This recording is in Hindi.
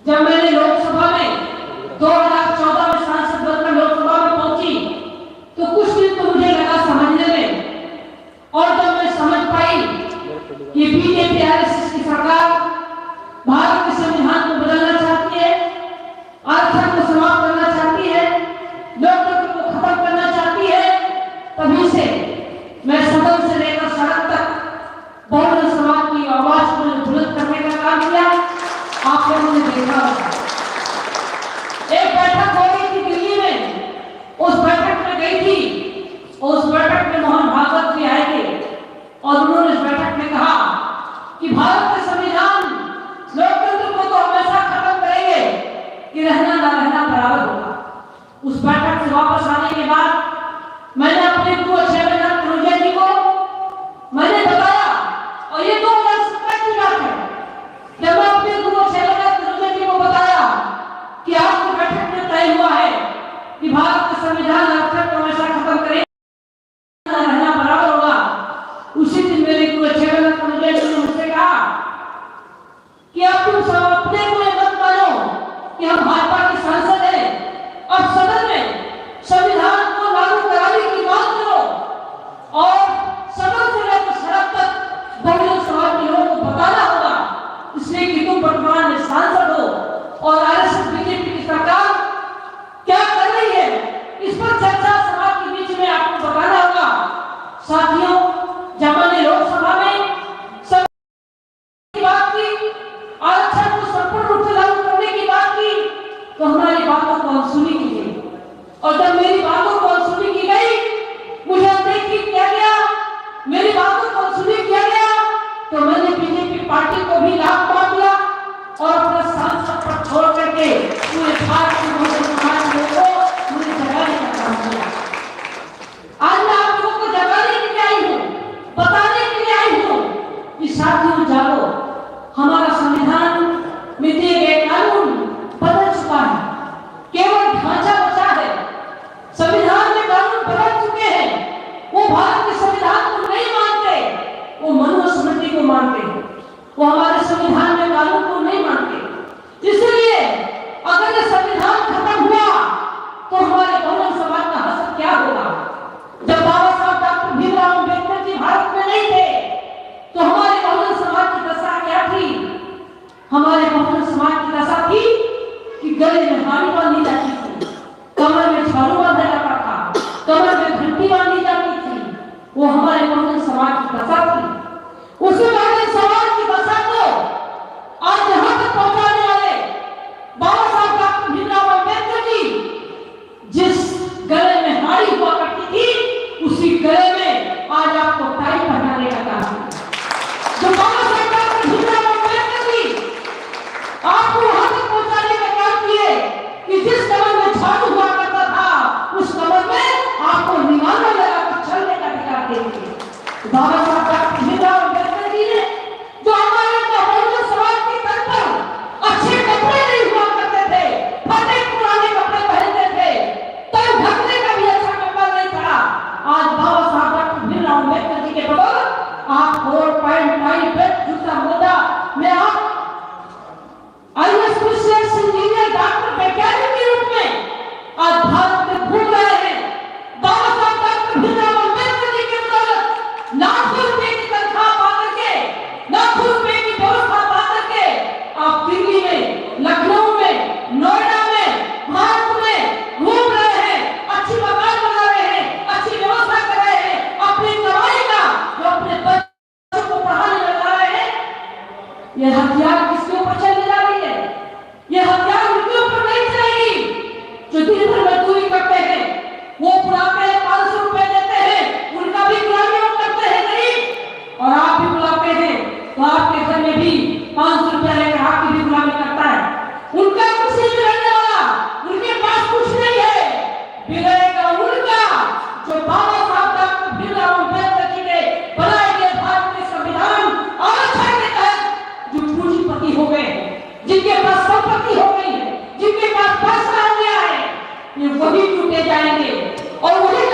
जब मैंने लोकसभा में 2014 में सांसद बनकर लोकसभा में पहुंची तो कुछ दिन तो मुझे लगा समझने में, और जब मैं समझ पाई कि बीजेपी आरएसएस की सरकार भारत के संविधान को बदलना चाहती है, आरक्षण को समाप्त करना चाहती है, लोकतंत्र को खत्म करना चाहती है, तभी से मैं सदन से लेकर सड़क तक बहुजन समाज की आवाज को बुलंद करने का काम किया। आप लोगों ने देखा होगा एक बैठक हो रही थी दिल्ली में, उस बैठक में गई थी, उस बैठक में मोहन भागवत भी आए थे और उन्होंने इस बैठक में कहा कि भारत के संविधान लोकतंत्र को तो हमेशा खत्म करेंगे कि रहना ना रहना बराबर होगा। उस बैठक से वापस आने के बाद मैंने अपने गुरु चेयरमैन कन्हैया जी को मैंने बताया, और ये 2017 की बात है, जब मैं अपने गुरु चेयरमैन कन्हैया जी को बताया कि आज की बैठक में तय हुआ है कि भारत का संविधान आरक्षण को हमेशा खत्म करेगा, रहना बराबर होगा, उसी दिन मेरे गुरु चेयरमैन कन्हैया जी ने मुझसे कहा कि अब तुम सब अपने को मत मानो कि हम भाजपा के सांसद हैं, अब सदन में संविधान को लागू कराने की मांग करो और सदन से लेकर सड़क तक बहुजन समाज के लोगों को बताना होगा, इसलिए कि तुम वर्तमान में सांसद हो और आरएसएस बीजेपी की सरकार क्या कर रही है, इस पर चर्चा समाज के बीच में आपको बताना होगा। साथियों, जब मैंने लोकसभा में बात की, आरक्षण को संपूर्ण रूप से लागू करने की बात की, तो हमारी बातों को अनसुनी की गई, और जब मेरी बातों को अनसुनी की गई, मुझे अनदेखी किया गया, मेरी बातों को अनसुनी किया गया, तो मैंने बीजेपी पार्टी को भी लाभ मार दिया और अपना सांसद पर छोड़ करके पूरे भारत के बहुजन समाज को मुझे जगाने का काम किया। आज मैं आप लोगों को जगाने के लिए आई हूँ, बताने के लिए आई हूँ कि साथियों जागो, हमारा संविधान में दिए गए कानून बदल चुका है, केवल ढांचा बचा है, संविधान में कानून बदल चुके हैं। वो भारत के संविधान को नहीं मानते, वो मनुस्मृति को मानते हैं, वो हमारे संविधान में कानून को नहीं मानते। इसलिए अगर ये संविधान खत्म हुआ तो हमारे बहुजन समाज का हश्र क्या होगा। जब बाबा साहब डॉक्टर भीमराव अम्बेडकर जी भारत में नहीं थे तो हमारे बहुजन समाज की दशा क्या थी। हमारे बहुजन समाज की दशा थी कि गले में हारी बांधी जाती थी, कमर में झाड़ू बांधा जाता था, कमर में घंटी बांधी जाती थी, वो हमारे बहुजन समाज की दशा थी। उसी बहुजन समाज की दशा को आज यहाँ तक पहुंचाने वाले बाबा साहब डॉक्टर भीमराव अम्बेडकर जी जिस गले में हारी हुआ करती थी, उसी गले में आज आपको टाई पहनाने का काम है। जो बाबा साहब डॉक्टर भीमराव अम्बेडकर जी आपको वहां तक पहुंचाने का काम किए कि जिस कमर में झाड़ू हुआ करता था, उस कमर में आपको निवाला लगाकर चलने का अधिकार देंगे। बाबा साहब डॉक्टर भीमराव अम्बेडकर जी ने जो हमारे बहुजन समाज की तन पर अच्छे कपड़े नहीं हुआ करते थे, फटे पुराने कपड़े पहनते थे, तन ढकने का भी अच्छा कपड़ा नहीं था, आज बाबा साहब डॉक्टर भीमराव अम्बेडकर जी के बगल आप कोट पैंट टाई बेल्ट जूता मोजा में आप आईएएस पुलिस इंजीनियर डॉक्टर वैज्ञानिक के रूप में आज भारत में घूम रहे हैं। बाबा साहब डॉक्टर भीमराव अम्बेडकर जी के बदौलत लाखों रुपए की तनख्वाह पा करके, लाखों रुपए की व्यवस्था पा करके आप दिल्ली में, लखनऊ में, नोएडा में, भारत में घूम रहे हैं, अच्छी मकान बना रहे हैं, अच्छी व्यवस्था कर रहे हैं, अपनी कमाई का जो अपने बच्चों को पढ़ाने लगा रहे हैं। ये हथियार किसके ऊपर चलने जा रही है? ये हथियार उनके ऊपर नहीं चलेगी जो दिन भर मजदूरी करते हैं, वो बुलाते हैं 500 रुपए देते हैं, उनका भी गुलामी करते हैं गरीब, और आप भी बुलाते हैं तो आपके घर में भी 500 रुपए लेकर आपकी भी गुलामी करता है। उनका कुछ नहीं बिगड़ने वाला, उनके पास कुछ नहीं है, बिगड़ेगा उनका जो बाबा साहब डॉक्टर भीमराव अम्बेडकर जी ने बनाए गए भारत के संविधान आरक्षण के तहत जो पूंजीपति हो गए, जिनके पास संपत्ति हो गई है, जिनके पास पैसा हो गया है, ये वही टूटे जाएंगे और वही